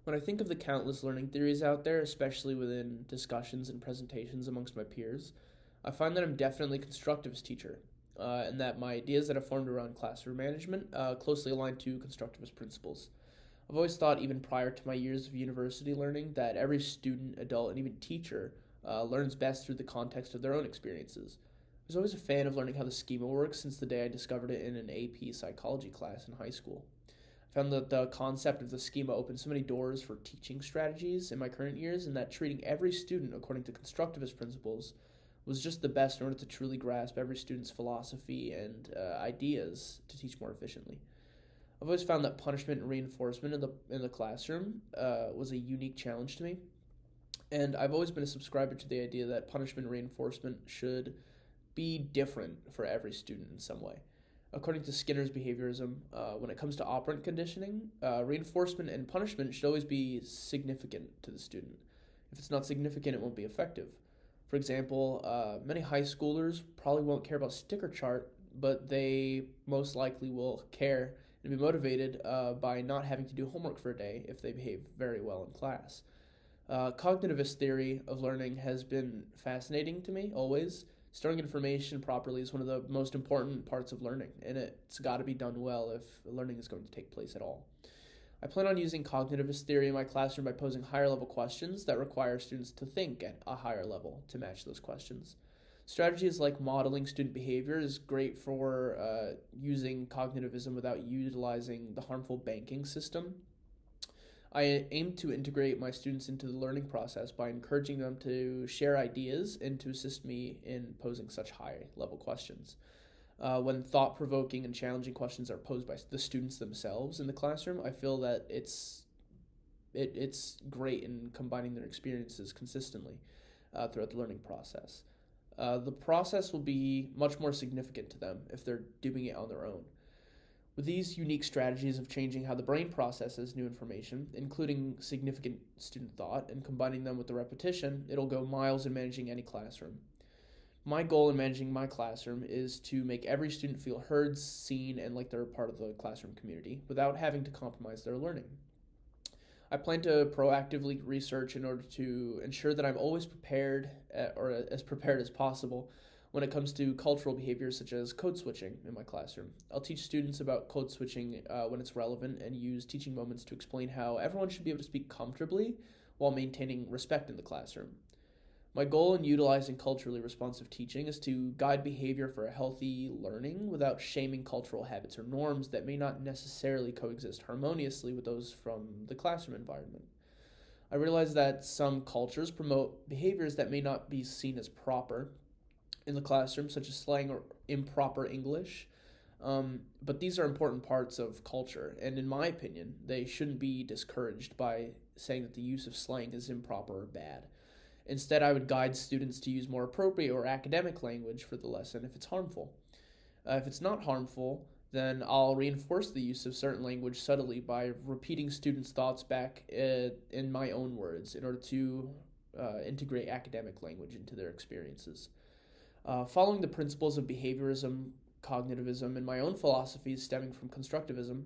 When I think of the countless learning theories out there, especially within discussions and presentations amongst my peers, I find that I'm definitely a constructivist teacher, and that my ideas that have formed around classroom management closely align to constructivist principles. I've always thought, even prior to my years of university learning, that every student, adult, and even teacher learns best through the context of their own experiences. I was always a fan of learning how the schema works since the day I discovered it in an AP psychology class in high school. I found that the concept of the schema opened so many doors for teaching strategies in my current years, and that treating every student according to constructivist principles was just the best in order to truly grasp every student's philosophy and ideas to teach more efficiently. I've always found that punishment and reinforcement in the classroom was a unique challenge to me, and I've always been a subscriber to the idea that punishment and reinforcement should be different for every student in some way. According to Skinner's behaviorism, when it comes to operant conditioning, reinforcement and punishment should always be significant to the student. If it's not significant, it won't be effective. For example, many high schoolers probably won't care about sticker chart, but they most likely will care and be motivated by not having to do homework for a day if they behave very well in class. Cognitivist theory of learning has been fascinating to me always. Storing information properly is one of the most important parts of learning, and it's got to be done well if learning is going to take place at all. I plan on using cognitivist theory in my classroom by posing higher level questions that require students to think at a higher level to match those questions. Strategies like modeling student behavior is great for using cognitivism without utilizing the harmful banking system. I aim to integrate my students into the learning process by encouraging them to share ideas and to assist me in posing such high level questions. When thought provoking and challenging questions are posed by the students themselves in the classroom, I feel that it's great in combining their experiences consistently throughout the learning process. The process will be much more significant to them if they're doing it on their own. With these unique strategies of changing how the brain processes new information, including significant student thought, and combining them with the repetition, it'll go miles in managing any classroom. My goal in managing my classroom is to make every student feel heard, seen, and like they're a part of the classroom community without having to compromise their learning. I plan to proactively research in order to ensure that I'm always prepared, or as prepared as possible, when it comes to cultural behaviors such as code switching in my classroom. I'll teach students about code switching when it's relevant and use teaching moments to explain how everyone should be able to speak comfortably while maintaining respect in the classroom. My goal in utilizing culturally responsive teaching is to guide behavior for a healthy learning without shaming cultural habits or norms that may not necessarily coexist harmoniously with those from the classroom environment. I realize that some cultures promote behaviors that may not be seen as proper in the classroom, such as slang or improper English. But these are important parts of culture, and in my opinion, they shouldn't be discouraged by saying that the use of slang is improper or bad. Instead, I would guide students to use more appropriate or academic language for the lesson if it's harmful. If it's not harmful, then I'll reinforce the use of certain language subtly by repeating students' thoughts back in my own words in order to integrate academic language into their experiences. Following the principles of behaviorism, cognitivism, and my own philosophies stemming from constructivism,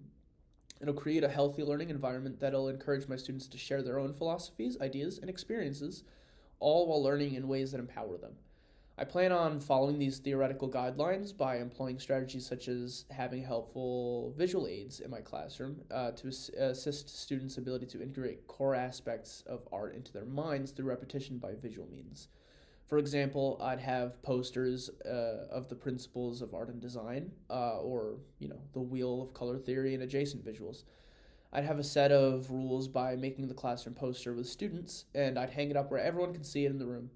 it'll create a healthy learning environment that'll encourage my students to share their own philosophies, ideas, and experiences, all while learning in ways that empower them. I plan on following these theoretical guidelines by employing strategies such as having helpful visual aids in my classroom to assist students' ability to integrate core aspects of art into their minds through repetition by visual means. For example, I'd have posters of the principles of art and design, or the wheel of color theory and adjacent visuals. I'd have a set of rules by making the classroom poster with students, and I'd hang it up where everyone can see it in the room.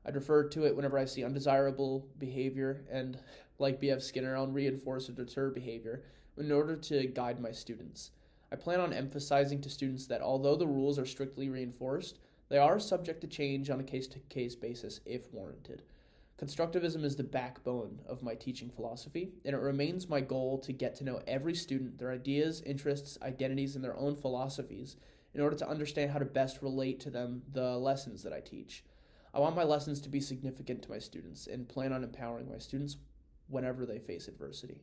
I'd refer to it whenever I see undesirable behavior, and like B.F. Skinner, I'll reinforce or deter behavior in order to guide my students. I plan on emphasizing to students that although the rules are strictly reinforced, they are subject to change on a case to case basis if warranted. Constructivism is the backbone of my teaching philosophy, and it remains my goal to get to know every student, their ideas, interests, identities, and their own philosophies in order to understand how to best relate to them the lessons that I teach. I want my lessons to be significant to my students and plan on empowering my students whenever they face adversity.